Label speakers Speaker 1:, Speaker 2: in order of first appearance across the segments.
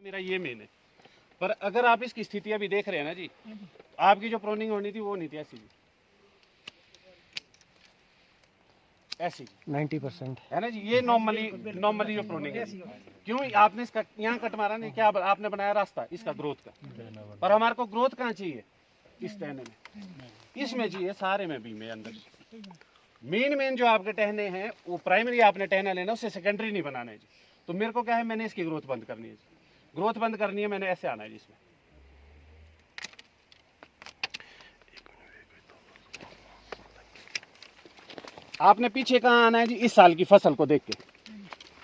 Speaker 1: मेरा ये मेन है। पर अगर आप इसकी स्थिति अभी देख रहे हैं ना जी, आपकी जो प्रोनिंग होनी थी वो नहीं थी, ऐसी ऐसी
Speaker 2: 90%
Speaker 1: है ना जी। ये नॉर्मली जो प्रोनिंग है, क्यों आपने इसका यहाँ कट मारा नहीं, क्या आपने बनाया रास्ता इसका ग्रोथ का, पर हमारे को ग्रोथ कहाँ चाहिए, इस टहने में, इसमें चाहिए, सारे में भी में अंदर मेन जो आपके टहने हैं वो प्राइमरी आपने टहना लेना, उससे सेकेंडरी नहीं बनाना है जी। तो मेरे को क्या है, मैंने इसकी ग्रोथ बंद करनी है जी, ग्रोथ बंद करनी है, मैंने ऐसे आना है जिसमें आपने पीछे कहाँ आना है जी, इस साल की फसल को देख के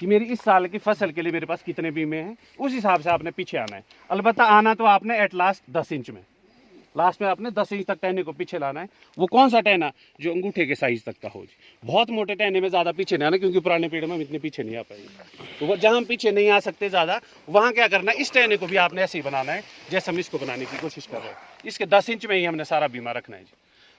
Speaker 1: कि मेरी इस साल की फसल के लिए मेरे पास कितने बीमे हैं, उस हिसाब से आपने पीछे आना है। अलबत्ता आना तो आपने एट लास्ट 10 इंच में, लास्ट में आपने 10 इंच तक टहने को पीछे लाना है। वो कौन सा टहना, जो अंगूठे के साइज तक का हो जी। बहुत मोटे टहने में ज़्यादा पीछे नहीं आना, क्योंकि पुराने पेड़ में हम इतने पीछे नहीं आ पाएंगे। तो वो जहाँ हम पीछे नहीं आ सकते ज़्यादा, वहाँ क्या करना है, इस टहने को भी आपने ऐसे ही बनाना है जैसे हम इसको बनाने की कोशिश कर रहे हैं। इसके 10 इंच में ही हमने सारा बीमा रखना है जी।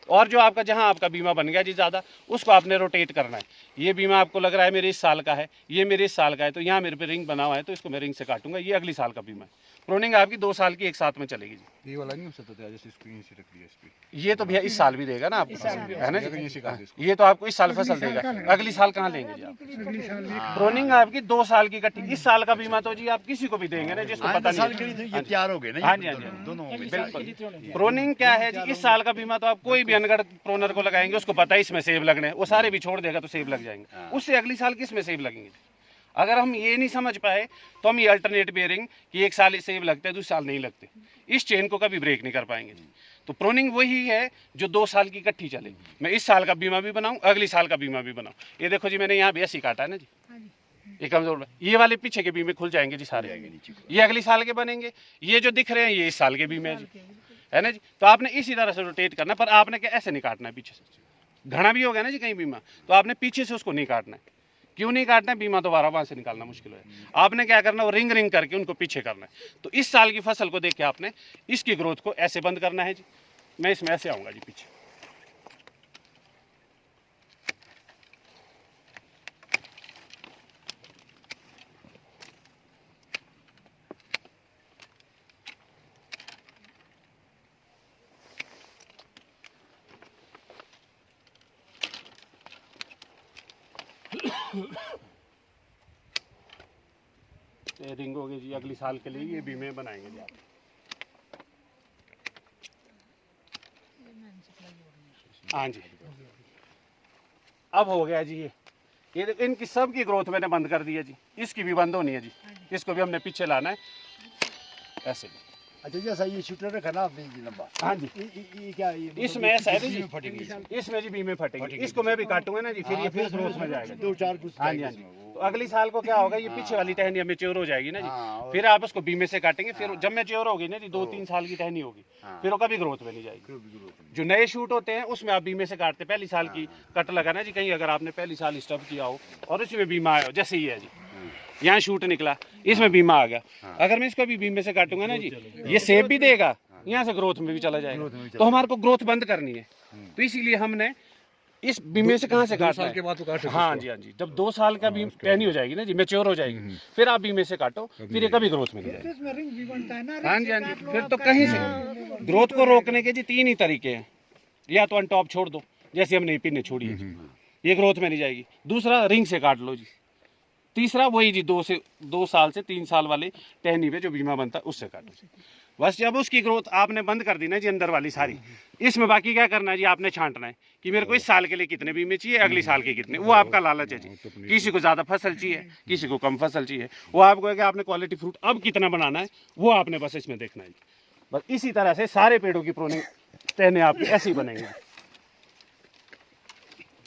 Speaker 1: और जो आपका जहाँ आपका बीमा बन गया जी ज़्यादा, उसको आपने रोटेट करना है। ये बीमा आपको लग रहा है मेरे इस साल का है, ये मेरे इस साल का है, तो यहाँ मेरे पे रिंग बना हुआ है, तो इसको मैं रिंग से काटूंगा, ये अगली साल का बीमा है। प्रोनिंग आपकी 2 साल की एक साथ में चलेगी जी।
Speaker 3: ये वाला नहीं हो सकता था जैसे इसको यहीं से रख दिया, इस पे
Speaker 1: ये तो भैया इस साल भी देगा ना आपको, है ना जी। ये तो आपको इस साल फसल देगा, अगली साल कहाँ लेंगे जी आप। प्रोनिंग आपकी 2 साल की इकट्ठी, इस साल का बीमा तो जी आप किसी को भी देंगे ना जिसको पता नहीं।
Speaker 3: ये तैयार हो गए ना,
Speaker 1: हाँ जी हाँ जी,
Speaker 3: दोनों हो गए।
Speaker 1: बिल्कुल। प्रोनिंग क्या है जी, इस साल का बीमा तो आप कोई भी अनगढ़ प्रोनर को लगाएंगे, उसको पता है इसमें सेब लगने, वो सारे भी छोड़ देगा तो सेब लग जाएंगे, उससे अगली साल किस में सेब लगेंगे। अगर हम ये नहीं समझ पाए तो हम ये अल्टरनेट बेयरिंग कि एक साल सेब लगते हैं, दूसरे साल नहीं लगते, इस चेन को कभी ब्रेक नहीं कर पाएंगे। तो प्रोनिंग वही है जो 2 साल की इकट्ठी चले, मैं इस साल का बीमा भी बनाऊं, अगली साल का बीमा भी बनाऊं। ये देखो जी, मैंने यहाँ भी ऐसी काटा है ना जी, ये कमजोर, ये वाले पीछे के बीमे खुल जाएंगे जी सारे, ये अगली साल के बनेंगे। ये जो दिख रहे हैं ये इस साल के बीमे है जी, है ना जी। तो आपने इसी तरह से रोटेट करना, पर आपने क्या ऐसे नहीं काटना है पीछे से, घना भी हो गया ना जी कहीं बीमा, तो आपने पीछे से उसको नहीं काटना है। क्यों नहीं काटना है, बीमा दोबारा वहां से निकालना मुश्किल है। आपने क्या करना है, वो रिंग करके उनको पीछे करना है। तो इस साल की फसल को देख के आपने इसकी ग्रोथ को ऐसे बंद करना है जी। मैं इसमें ऐसे आऊंगा जी पीछे, रिंग हो गई जी, अगली साल के लिए ये बीमे बनाएंगे जी आप। हाँ जी, अब हो गया जी, ये इनकी सब की ग्रोथ मैंने बंद कर दी है जी, इसकी भी बंद होनी है जी, इसको भी हमने पीछे लाना है ऐसे।
Speaker 3: अच्छा जैसा ये शूटर रखा ना आपने जी लंबा,
Speaker 1: हाँ जी,
Speaker 3: ये क्या ये
Speaker 1: इसमें ऐसा है जी,
Speaker 3: फटेगी,
Speaker 1: इसमें जी बीमे फटेंगे, इसको मैं भी काटूंगा ना जी, फिर ये फिर ग्रोथ में जाएगा
Speaker 3: 2-4 कुछ।
Speaker 1: हाँ जी हाँ जी। तो अगली साल को क्या होगा, ये पीछे वाली टहनी हमें मैच्योर हो जाएगी ना जी, फिर आप उसको बीमे से काटेंगे, फिर जब मैच्योर होगी ना जी 2-3 साल की टहनी होगी, फिर वो कभी ग्रोथ में नहीं जाएगी। जो नए शूट होते हैं उसमें आप बीमे से काटते, पहली साल की कट लगा ना जी, कहीं अगर आपने पहली साल स्टब किया हो और उसमें बीमा आया हो, जैसे ही है जी, यहाँ शूट निकला, इसमें बीमा आ गया, अगर मैं इसको भी बीमे से काटूंगा ना जी, ये सेब भी देगा, यहाँ से ग्रोथ में भी चला जाएगा। तो हमारे को ग्रोथ बंद करनी है, तो इसीलिए हमने इस बीमे से कहाँ से काटना है,
Speaker 3: के बाद तो काटो।
Speaker 1: हाँ जी हाँ जी, जब 2 साल का बीम टहनी हो जाएगी ना जी, मैच्योर हो जाएगी, फिर आप बीमे से काटो, फिर ये कभी ग्रोथ में नहीं जाएगी। हाँ जी हाँ जी, फिर तो कहीं से ग्रोथ को रोकने के जी 3 ही तरीके हैं, या तो अनटॉप छोड़ दो जैसे हमने पिन छोड़ी है, ये ग्रोथ में नहीं जाएगी। दूसरा रिंग से काट लो जी। तीसरा वही जी 2 साल से 3 साल वाले टहनी पे जो बीमा बनता है उससे काटो। बस जब उसकी ग्रोथ आपने बंद कर दी ना जी अंदर वाली सारी, इसमें बाकी क्या करना है जी, आपने छांटना है कि मेरे को इस साल के लिए कितने बीमे चाहिए, अगली साल के कितने, वो आपका लालच है जी। किसी को ज़्यादा फसल चाहिए, किसी को कम फसल चाहिए, वो आपको है कि आपने क्वालिटी फ्रूट अब कितना बनाना है, वो आपने बस इसमें देखना है। बस इसी तरह से सारे पेड़ों की प्रोनिंग टहने आपकी ऐसे ही बनेंगे।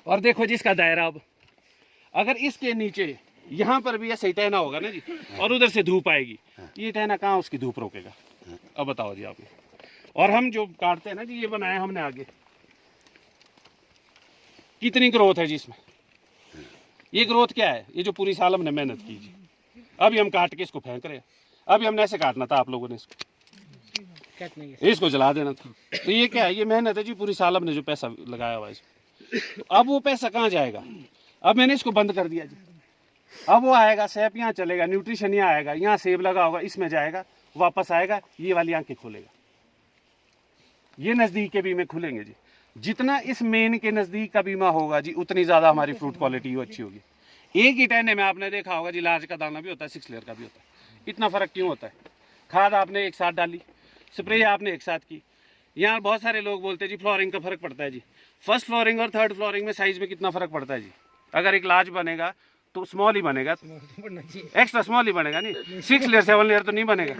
Speaker 1: और देखो जी इसका दायरा, अब अगर इसके नीचे यहाँ पर भी ऐसे ही टहना होगा ना जी, और उधर से धूप आएगी, ये टहना कहाँ उसकी धूप रोकेगा, अब बताओ जी आपने। और हम जो काटते हैं ना जी, ये बनाया हमने आगे, कितनी ग्रोथ है जी इसमें, ये ग्रोथ क्या है, ये जो पूरी साल हमने मेहनत की जी, अभी हम काट के इसको फेंक रहे हैं, अभी हमने ऐसे काटना था आप लोगों ने इसको जला देना था। तो ये क्या है, ये मेहनत है जी, पूरी साल हमने जो पैसा लगाया हुआ है इसमें, तो अब वो पैसा कहाँ जाएगा, अब मैंने इसको बंद कर दिया जी, अब वो आएगा, सेप यहाँ चलेगा, न्यूट्रिशन यहाँ आएगा, यहाँ सेब लगा होगा, इसमें जाएगा, वापस आएगा, ये वाली आंखें खोलेगा, ये नजदीक के बीमे खुलेंगे जी। जितना इस मेन के नजदीक का बीमा होगा जी, उतनी ज्यादा हमारी फ्रूट क्वालिटी अच्छी होगी। एक ही टहने में आपने देखा होगा जी, लार्ज का दाना भी होता है, 6 लेयर का भी होता है। इतना फर्क क्यों होता है? खाद आपने एक साथ डाली, स्प्रे आपने एक साथ की। यहाँ बहुत सारे लोग बोलते हैं जी फ्लोरिंग का फर्क पड़ता है जी। फर्स्ट फ्लोरिंग और थर्ड फ्लोरिंग में साइज में कितना फर्क पड़ता है जी? अगर एक लार्ज बनेगा तो स्मॉल ही बनेगा, एक्स्ट्रा स्मॉल ही बनेगा, नहीं 6 लेयर 7 लेयर तो नहीं बनेगा।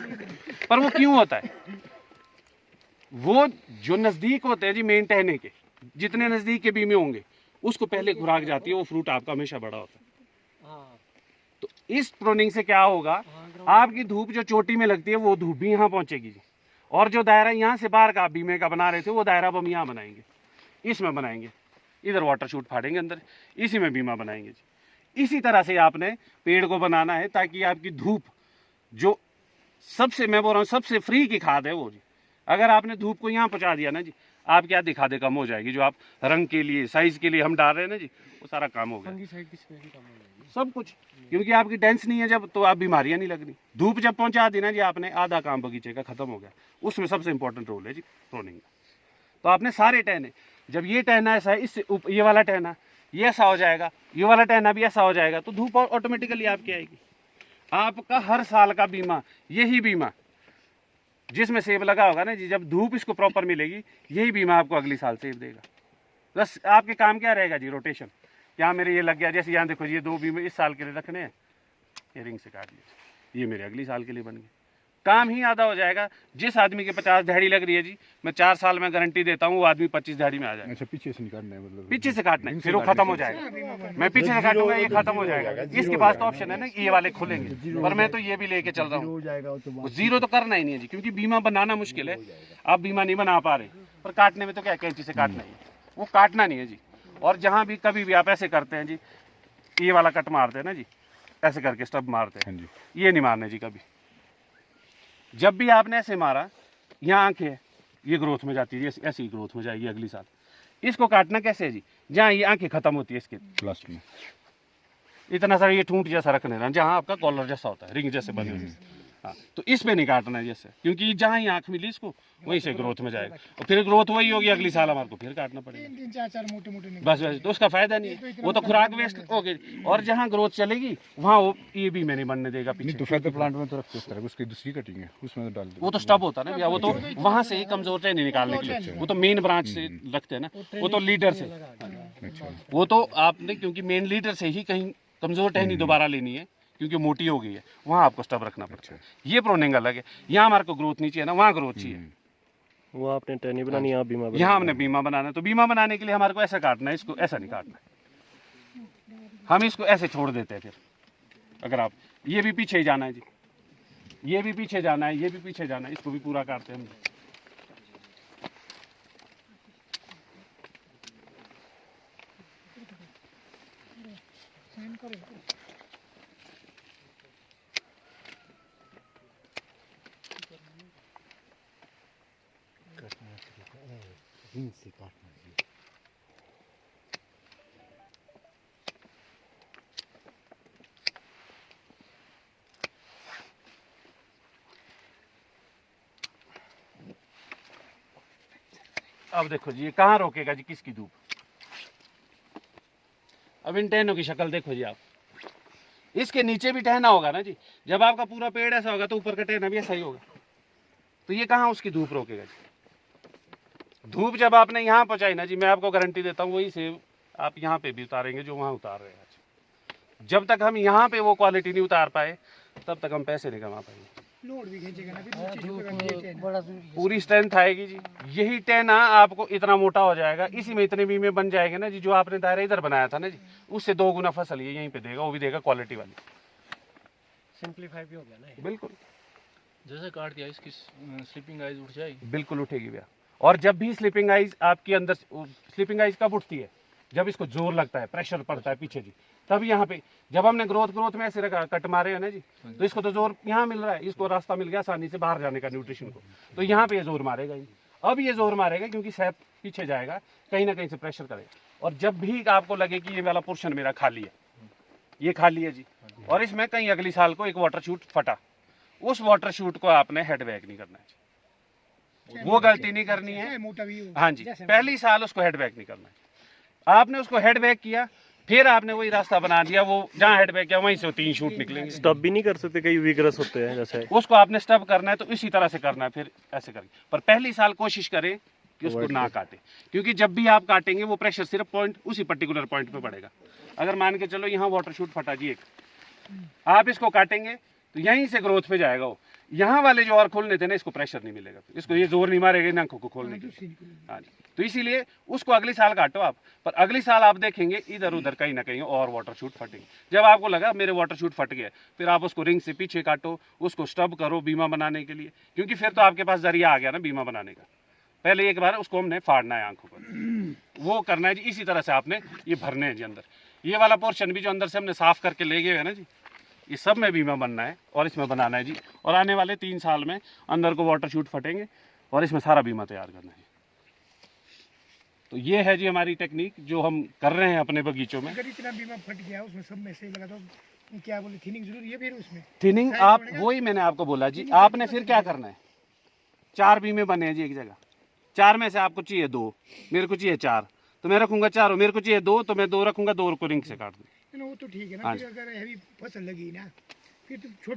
Speaker 1: पर वो क्यों होता है? वो जो नजदीक होते हैं जी मेन टहने के, जितने नजदीक के बीमे होंगे उसको पहले खुराक जाती है, वो फ्रूट आपका हमेशा बड़ा होता है। तो इस प्रोनिंग से क्या होगा, आपकी धूप जो चोटी में लगती है वो धूप भी यहाँ पहुंचेगी जी। और जो दायरा यहाँ से बाहर का बीमे का बना रहे थे वो दायरा अब हम यहाँ बनाएंगे, इसमें बनाएंगे, इधर वाटर शूट फाड़ेंगे अंदर, इसी में बीमा बनाएंगे जी। इसी तरह से आपने पेड़ को बनाना है ताकि आपकी धूप जो सबसे, मैं बोल रहा हूँ सबसे फ्री की खाद है वो जी, अगर आपने धूप को यहाँ पहुँचा दिया ना जी, आपकी आधी खादे कम हो जाएगी। जो आप रंग के लिए साइज के लिए हम डाल रहे हैं ना जी, वो सारा काम हो गया, सब कुछ। क्योंकि आपकी डेंस नहीं है जब, तो आप बीमारियां नहीं लगनी। धूप जब पहुंचा दी ना जी आपने, आधा काम बगीचे का खत्म हो गया। उसमें सबसे इंपॉर्टेंट रोल है जी प्रोनिंग का। तो आपने सारे टहने, जब ये टहना ऐसा है, इससे ये वाला टहना ये ऐसा हो जाएगा, ये वाला टहना भी ऐसा हो जाएगा, तो धूप ऑटोमेटिकली आपकी आएगी। आपका हर साल का बीमा, यही बीमा जिसमें सेब लगा होगा ना जी, जब धूप इसको प्रॉपर मिलेगी, यही बीमा आपको अगली साल सेब देगा। बस आपके काम क्या रहेगा जी, रोटेशन। यहाँ मेरे ये लग गया, जैसे यहाँ देखो जी, ये 2 बीमे इस साल के लिए रखने हैं, ये रिंग से काट लीजिए, ये मेरे अगली साल के लिए बन गए। काम ही आधा हो जाएगा। जिस आदमी के 50 दिहाड़ी लग रही है जी, मैं 4 साल में गारंटी देता हूँ वो आदमी 25 दिहाड़ी में आ जाएगा।
Speaker 3: अच्छा, पीछे से नहीं काटना है, मतलब
Speaker 1: पीछे से काटना है, फिर वो खत्म हो जाएगा। मैं पीछे से काटूंगा, ये खत्म हो जाएगा। इसके पास तो ऑप्शन है ना, ये वाले खुलेंगे, पर मैं तो ये भी लेके चल रहा हूँ। जीरो तो करना ही नहीं है जी, क्योंकि बीमा बनाना मुश्किल है। आप बीमा नहीं बना पा रहे, पर काटने में तो क्या कैंची से काटना ही है, वो काटना नहीं है जी। और जहाँ भी कभी भी आप ऐसे करते हैं जी, ये वाला कट मारते हैं ना जी, ऐसे करके स्टब मारते हैं, ये नहीं मारने जी कभी। जब भी आपने ऐसे मारा, यहाँ आंखें है, ये ग्रोथ में जाती है, ऐसी ही ग्रोथ हो जाएगी अगली साल। इसको काटना कैसे है जी, जहाँ ये आंखें खत्म होती है इसके
Speaker 3: लास्ट में
Speaker 1: इतना सारा ये ठूंठ जैसा रखने ना, जहाँ आपका कॉलर जैसा होता है, रिंग जैसे बने हुए। हाँ, तो इस पे नहीं काटना है जैसे, क्योंकि जहाँ ही आंख मिली इसको वहीं से ग्रोथ में जाएगा, और फिर ग्रोथ वही होगी, अगली साल हमारे को फिर काटना पड़ेगा।
Speaker 2: 3-4 मोटे
Speaker 1: बस बस, तो उसका फायदा नहीं है, वो तो खुराक वेस्ट हो गई। और जहाँ ग्रोथ चलेगी वहाँ वो ये भी मैं नहीं बनने देगा पीछे।
Speaker 3: तो फेदर प्लांट में तो रखते इस तरह, उसकी दूसरी कटिंग है, उसमें तो डाल दो।
Speaker 1: वो तो स्टब होता है ना भैया, वो तो वहाँ से ही कमजोर टहनी निकालने के लिए, वो तो मेन ब्रांच से रखते हैं ना, वो तो लीडर से। वो तो आपने क्योंकि मेन लीडर से ही कहीं कमजोर टहनी दोबारा लेनी है, क्योंकि मोटी हो गई है, वहाँ आपको स्टब रखना पड़ता है। ये प्रोनिंग अलग है, यहाँ हमारे को ग्रोथ नहीं चाहिए ना, वहाँ ग्रोथ चाहिए।
Speaker 4: वो आपने टहनी बनानी, यहाँ बीमा बनाना।
Speaker 1: यहाँ हमने बीमा बनाना है, तो बीमा बनाने के लिए हमारे को ऐसा काटना है, इसको ऐसा नहीं काटना है। हम इसको ऐसे छोड़ देते हैं। फिर अगर आप ये भी पीछे ही जाना है जी, ये भी पीछे जाना है, ये भी पीछे जाना है, इसको भी पूरा काटते हैं हम।
Speaker 3: रिंग से काटना है।
Speaker 1: अब देखो जी, ये कहाँ रोकेगा जी किसकी धूप। अब इन टहनों की शक्ल देखो जी आप, इसके नीचे भी टहना होगा ना जी, जब आपका पूरा पेड़ ऐसा होगा तो ऊपर का टहना भी ऐसा ही होगा, तो ये कहाँ उसकी धूप रोकेगा जी। धूप जब आपने यहाँ पहुँचाई ना जी, मैं आपको गारंटी देता हूँ वही सेब आप यहाँ पे भी उतारेंगे जो वहाँ उतार रहे हैं आज। जब तक हम यहाँ पे वो क्वालिटी नहीं उतार पाए, तब तक हम पैसे नहीं कमा पाएंगे।
Speaker 2: लोड भी खींचेगा ना, फिर बड़ा
Speaker 1: पूरी स्ट्रेंथ आएगी जी। यही टहना आपको इतना मोटा हो जाएगा, इसी में इतने बीमे बन जाएंगे ना जी, जो आपने दायरा इधर बनाया था ना जी, उससे 2 गुना फसल ये यहीं पे देगा, वो भी देगा क्वालिटी वाली।
Speaker 4: सिंप्लीफाई भी हो गया ना।
Speaker 1: बिल्कुल,
Speaker 4: जैसे काट दिया इसकी स्लीपिंग आइज उठ जाएगी।
Speaker 1: बिल्कुल उठेगी भैया। और जब भी स्लीपिंग आइज आपके अंदर, स्लीपिंग आइज कब उठती है, जब इसको जोर लगता है, प्रेशर पड़ता है पीछे जी, तब यहाँ पे जब हमने ग्रोथ में ऐसे रखा कट मारे है ना जी, तो इसको तो जोर यहाँ मिल रहा है, इसको रास्ता मिल गया आसानी से बाहर जाने का न्यूट्रिशन को, तो यहाँ पे ये जोर मारेगा ही। अब ये जोर मारेगा क्योंकि सैप पीछे जाएगा, कहीं ना कहीं से प्रेशर करेगा। और जब भी आपको लगे कि ये वाला पोर्शन मेरा खाली है, ये खाली है जी, और इसमें कहीं अगली साल को एक वाटर शूट फटा, उस वाटर शूट को आपने हेड बैक नहीं करना है जी, वो गलती नहीं करनी है।
Speaker 2: चाहे मोटा भी हो।
Speaker 1: हाँ जी, पहली साल उसको हेड बैक नहीं करना है। आपने उसको हेड बैक किया, फिर आपने वही रास्ता बना दिया, वो जहाँ हेड बैक किया वहीं से 3 शूट निकलेंगे।
Speaker 5: स्टब भी नहीं कर सकते, कई वीकनेस होते हैं जैसे।
Speaker 1: उसको आपने स्टब करना है तो इसी तरह से करना है, फिर ऐसे करेंगे। पर पहली साल कोशिश करें कि उसको ना काटे, क्योंकि जब भी आप काटेंगे वो प्रेशर सिर्फ पॉइंट उसी पर्टिकुलर पॉइंट पे पड़ेगा। अगर मान के चलो यहाँ वाटर शूट फटा जी एक, आप इसको काटेंगे तो यहीं से ग्रोथ पे जाएगा वो, यहाँ वाले जो और खोलने थे ना इसको प्रेशर नहीं मिलेगा, इसको ये जोर नहीं मारेगा इन आंखों को खोलने के। हाँ जी, तो इसीलिए उसको अगली साल काटो आप, पर अगली साल आप देखेंगे इधर उधर कहीं ना कहीं और वाटर शूट फटेंगे। जब आपको लगा मेरे वाटर शूट फट गया, फिर आप उसको रिंग से पीछे काटो, उसको स्टब करो बीमा बनाने के लिए, क्योंकि फिर तो आपके पास जरिया आ गया ना बीमा बनाने का। पहले एक बार उसको हमने फाड़ना है आंखों पर, वो करना है जी। इसी तरह से आपने ये भरने हैं जी अंदर, ये वाला पोर्शन भी जो अंदर से हमने साफ करके ले गए है ना जी, ये सब में बीमा बनना है और इसमें बनाना है जी। और आने वाले 3 साल में अंदर को वाटर शूट फटेंगे और इसमें सारा बीमा तैयार करना है। तो ये है जी हमारी टेक्निक जो हम कर रहे हैं अपने बगीचों में।
Speaker 2: अगर इतना बीमा फट गया उसमें सब में से लगा, तो क्या बोले थिनिंग जरूरी है फिर उसमें?
Speaker 1: थिनिंग आप, वही मैंने आपको बोला जी, आपने फिर क्या करना है, 4 बीमे बने हैं जी एक जगह, 4 में से आपको चाहिए 2, मेरे को चाहिए 4, तो मैं रखूंगा 4, मेरे को चाहिए 2 तो मैं 2 रखूंगा, 2 को रिंग से काट दूँ।
Speaker 2: वो तो ठीक है ना,
Speaker 1: हाँ
Speaker 2: फिर अगर हैवी फसल लगी ना फिर तो छोटी